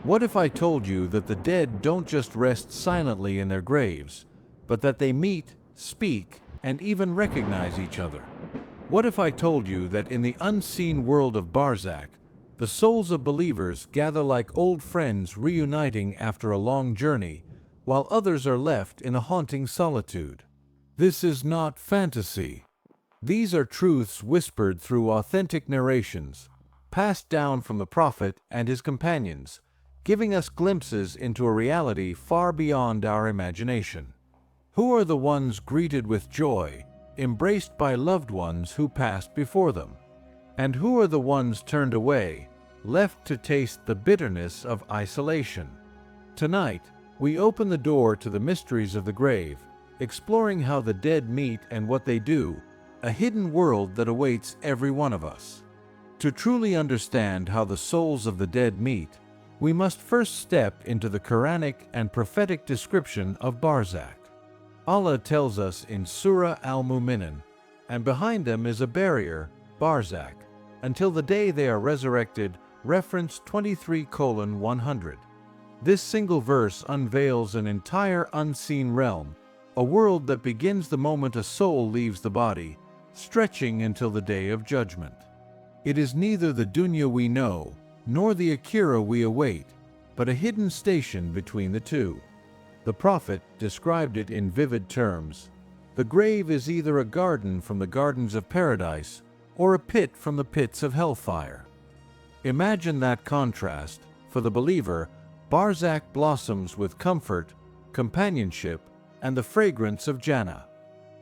What if I told you that the dead don't just rest silently in their graves, but that they meet, speak, and even recognize each other? What if I told you that in the unseen world of Barzakh, the souls of believers gather like old friends reuniting after a long journey, while others are left in a haunting solitude? This is not fantasy. These are truths whispered through authentic narrations, passed down from the Prophet and his companions, giving us glimpses into a reality far beyond our imagination. Who are the ones greeted with joy, embraced by loved ones who passed before them? And who are the ones turned away, left to taste the bitterness of isolation? Tonight, we open the door to the mysteries of the grave, exploring how the dead meet and what they do, a hidden world that awaits every one of us. To truly understand how the souls of the dead meet, we must first step into the Quranic and prophetic description of Barzakh. Allah tells us in Surah Al-Mu'minun, "And behind them is a barrier, Barzakh, until the day they are resurrected," reference 23:100. This single verse unveils an entire unseen realm, a world that begins the moment a soul leaves the body, stretching until the day of judgment. It is neither the dunya we know, nor the akhirah we await, but a hidden station between the two. The Prophet described it in vivid terms. The grave is either a garden from the gardens of paradise, or a pit from the pits of hellfire. Imagine that contrast. For the believer, Barzakh blossoms with comfort, companionship, and the fragrance of Jannah.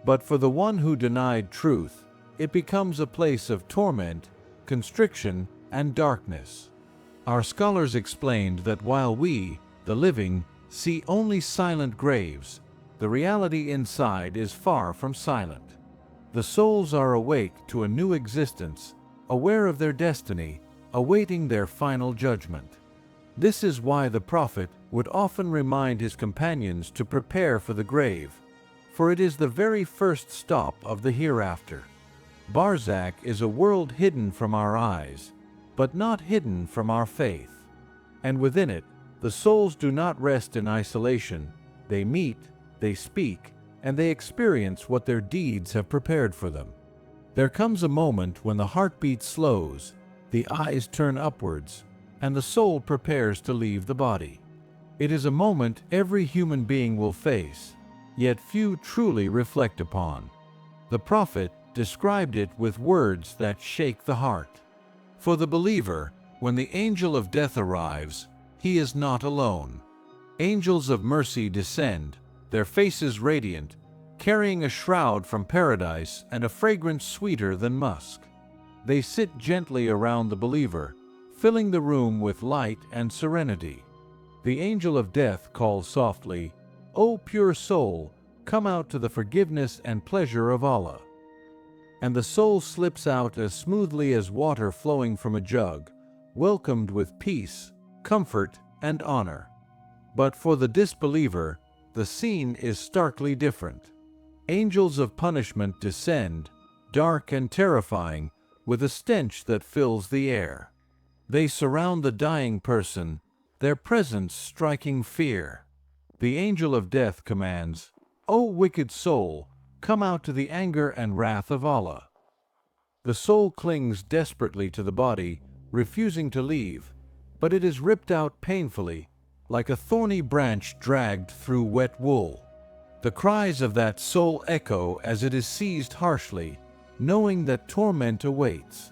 But for the one who denied truth, it becomes a place of torment, constriction, and darkness. Our scholars explained that while we, the living, see only silent graves, the reality inside is far from silent. The souls are awake to a new existence, aware of their destiny, awaiting their final judgment. This is why the Prophet would often remind his companions to prepare for the grave, for it is the very first stop of the hereafter. Barzakh is a world hidden from our eyes, but not hidden from our faith. And within it, the souls do not rest in isolation. They meet, they speak, and they experience what their deeds have prepared for them. There comes a moment when the heartbeat slows, the eyes turn upwards, and the soul prepares to leave the body. It is a moment every human being will face, yet few truly reflect upon. The Prophet described it with words that shake the heart. For the believer, when the angel of death arrives, he is not alone. Angels of mercy descend, their faces radiant, carrying a shroud from paradise and a fragrance sweeter than musk. They sit gently around the believer, filling the room with light and serenity. The angel of death calls softly, "O pure soul, come out to the forgiveness and pleasure of Allah." And the soul slips out as smoothly as water flowing from a jug, welcomed with peace, comfort, and honor. But for the disbeliever, the scene is starkly different. Angels of punishment descend, dark and terrifying, with a stench that fills the air. They surround the dying person, their presence striking fear. The angel of death commands, "O wicked soul, come out to the anger and wrath of Allah." The soul clings desperately to the body, refusing to leave, but it is ripped out painfully, like a thorny branch dragged through wet wool. The cries of that soul echo as it is seized harshly, knowing that torment awaits.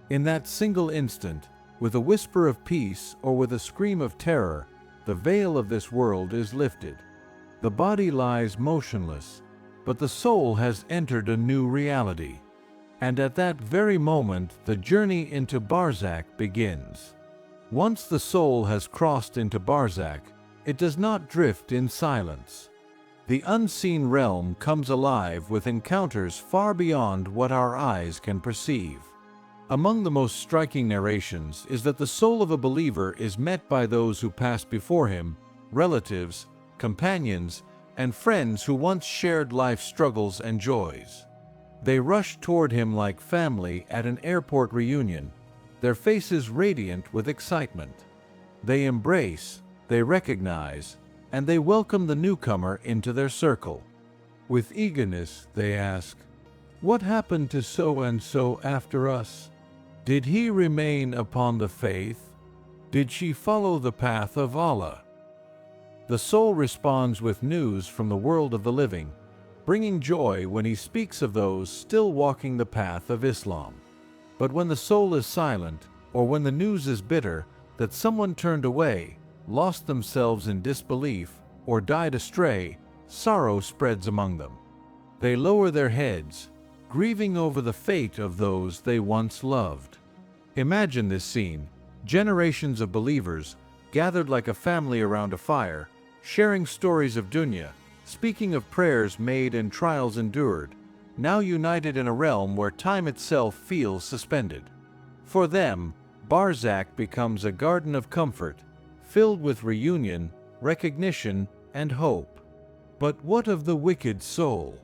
In that single instant, with a whisper of peace or with a scream of terror, the veil of this world is lifted. The body lies motionless, but the soul has entered a new reality. And at that very moment, the journey into Barzakh begins. Once the soul has crossed into Barzakh, it does not drift in silence. The unseen realm comes alive with encounters far beyond what our eyes can perceive. Among the most striking narrations is that the soul of a believer is met by those who passed before him, relatives, companions, and friends who once shared life's struggles and joys. They rush toward him like family at an airport reunion, their faces radiant with excitement. They embrace, they recognize, and they welcome the newcomer into their circle. With eagerness, they ask, "What happened to so-and-so after us? Did he remain upon the faith? Did she follow the path of Allah?" The soul responds with news from the world of the living, bringing joy when he speaks of those still walking the path of Islam. But when the soul is silent, or when the news is bitter that someone turned away, lost themselves in disbelief, or died astray, sorrow spreads among them. They lower their heads, grieving over the fate of those they once loved. Imagine this scene: generations of believers gathered like a family around a fire, sharing stories of dunya, speaking of prayers made and trials endured, now united in a realm where time itself feels suspended. For them, Barzakh becomes a garden of comfort, filled with reunion, recognition, and hope. But what of the wicked soul?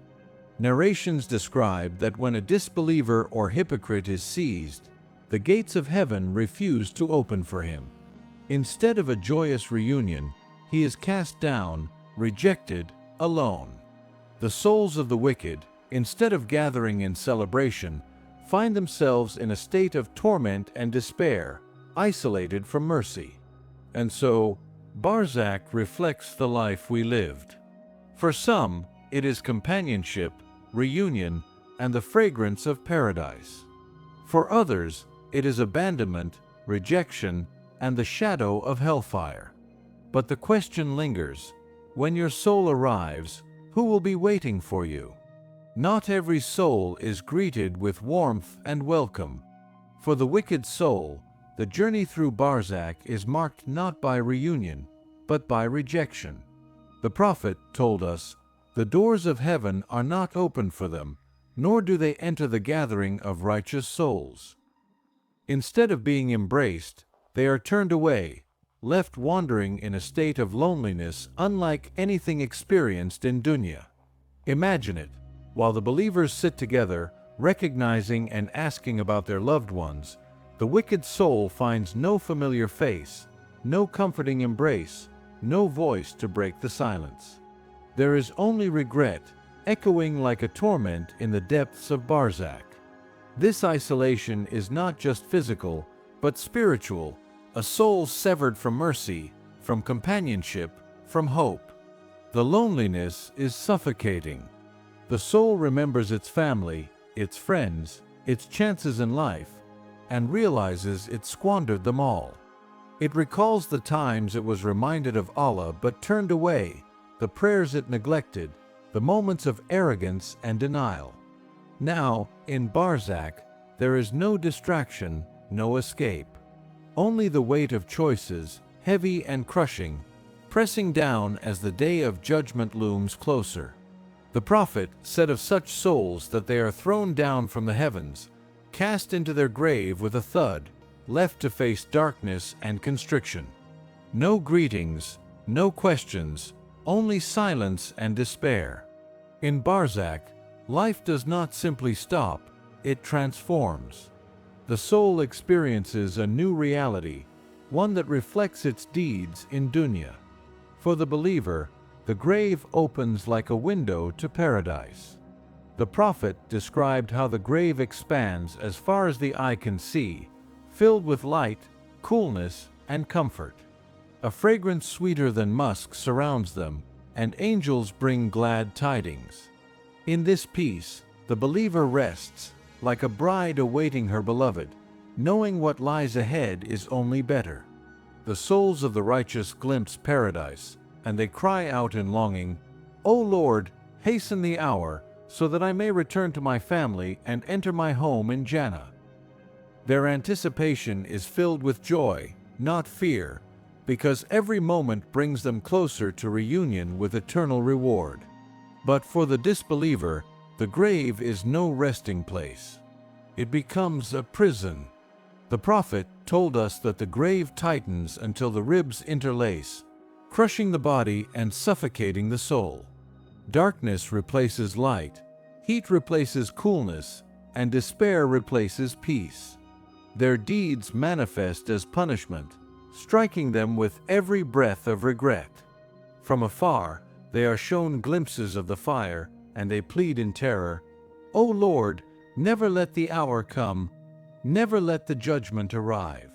Narrations describe that when a disbeliever or hypocrite is seized, the gates of heaven refuse to open for him. Instead of a joyous reunion, he is cast down, rejected, alone. The souls of the wicked, instead of gathering in celebration, find themselves in a state of torment and despair, isolated from mercy. And so, Barzakh reflects the life we lived. For some, it is companionship, reunion, and the fragrance of paradise. For others, it is abandonment, rejection, and the shadow of hellfire. But the question lingers: when your soul arrives, who will be waiting for you? Not every soul is greeted with warmth and welcome. For the wicked soul, the journey through Barzakh is marked not by reunion, but by rejection. The Prophet told us, "The doors of heaven are not open for them, nor do they enter the gathering of righteous souls." Instead of being embraced, they are turned away, left wandering in a state of loneliness unlike anything experienced in dunya. Imagine it: while the believers sit together, recognizing and asking about their loved ones, the wicked soul finds no familiar face, no comforting embrace, no voice to break the silence. There is only regret, echoing like a torment in the depths of Barzakh. This isolation is not just physical, but spiritual, a soul severed from mercy, from companionship, from hope. The loneliness is suffocating. The soul remembers its family, its friends, its chances in life, and realizes it squandered them all. It recalls the times it was reminded of Allah but turned away, the prayers it neglected, the moments of arrogance and denial. Now, in Barzakh, there is no distraction, no escape. Only the weight of choices, heavy and crushing, pressing down as the day of judgment looms closer. The Prophet said of such souls that they are thrown down from the heavens, cast into their grave with a thud, left to face darkness and constriction. No greetings, no questions, only silence and despair. In Barzakh, life does not simply stop, it transforms. The soul experiences a new reality, one that reflects its deeds in dunya. For the believer, the grave opens like a window to paradise. The Prophet described how the grave expands as far as the eye can see, filled with light, coolness, and comfort. A fragrance sweeter than musk surrounds them, and angels bring glad tidings. In this peace, the believer rests, like a bride awaiting her beloved, knowing what lies ahead is only better. The souls of the righteous glimpse paradise, and they cry out in longing, "O Lord, hasten the hour, so that I may return to my family and enter my home in Jannah." Their anticipation is filled with joy, not fear, because every moment brings them closer to reunion with eternal reward. But for the disbeliever, the grave is no resting place. It becomes a prison. The Prophet told us that the grave tightens until the ribs interlace, crushing the body and suffocating the soul. Darkness replaces light, heat replaces coolness, and despair replaces peace. Their deeds manifest as punishment, striking them with every breath of regret. From afar, they are shown glimpses of the fire, and they plead in terror, "O Lord, never let the hour come, never let the judgment arrive."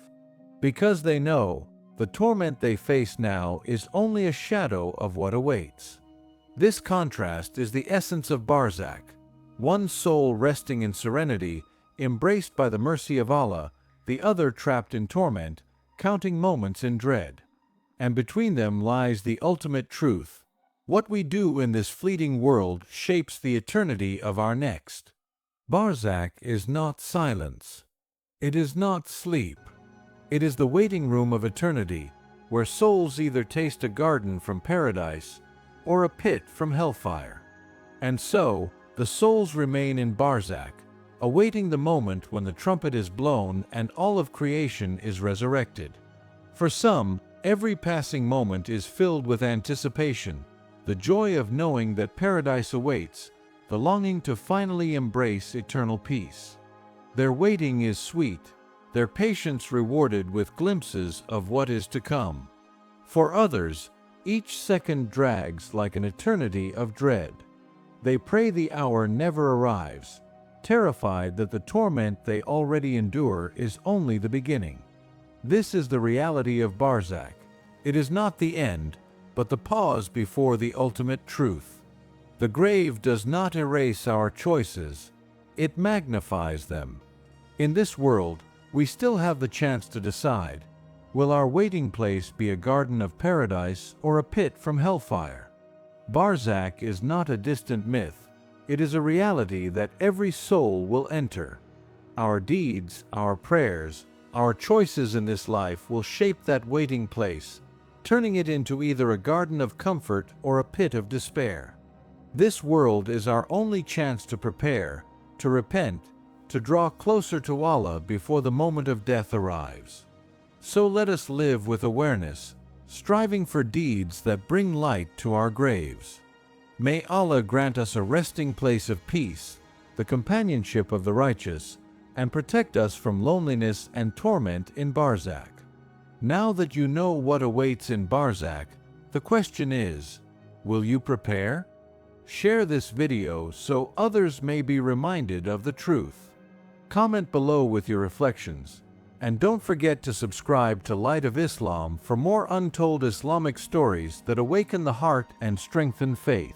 Because they know, the torment they face now is only a shadow of what awaits. This contrast is the essence of Barzakh, one soul resting in serenity, embraced by the mercy of Allah, the other trapped in torment, counting moments in dread. And between them lies the ultimate truth. What we do in this fleeting world shapes the eternity of our next. Barzakh is not silence. It is not sleep. It is the waiting room of eternity, where souls either taste a garden from paradise or a pit from hellfire. And so, the souls remain in Barzakh, awaiting the moment when the trumpet is blown and all of creation is resurrected. For some, every passing moment is filled with anticipation, the joy of knowing that paradise awaits, the longing to finally embrace eternal peace. Their waiting is sweet, their patience rewarded with glimpses of what is to come. For others, each second drags like an eternity of dread. They pray the hour never arrives, terrified that the torment they already endure is only the beginning. This is the reality of Barzakh. It is not the end, but the pause before the ultimate truth. The grave does not erase our choices, it magnifies them. In this world, we still have the chance to decide, will our waiting place be a garden of paradise or a pit from hellfire? Barzakh is not a distant myth, it is a reality that every soul will enter. Our deeds, our prayers, our choices in this life will shape that waiting place, turning it into either a garden of comfort or a pit of despair. This world is our only chance to prepare, to repent, to draw closer to Allah before the moment of death arrives. So let us live with awareness, striving for deeds that bring light to our graves. May Allah grant us a resting place of peace, the companionship of the righteous, and protect us from loneliness and torment in Barzakh. Now that you know what awaits in Barzakh, the question is, will you prepare? Share this video so others may be reminded of the truth. Comment below with your reflections, and don't forget to subscribe to Light of Islam for more untold Islamic stories that awaken the heart and strengthen faith.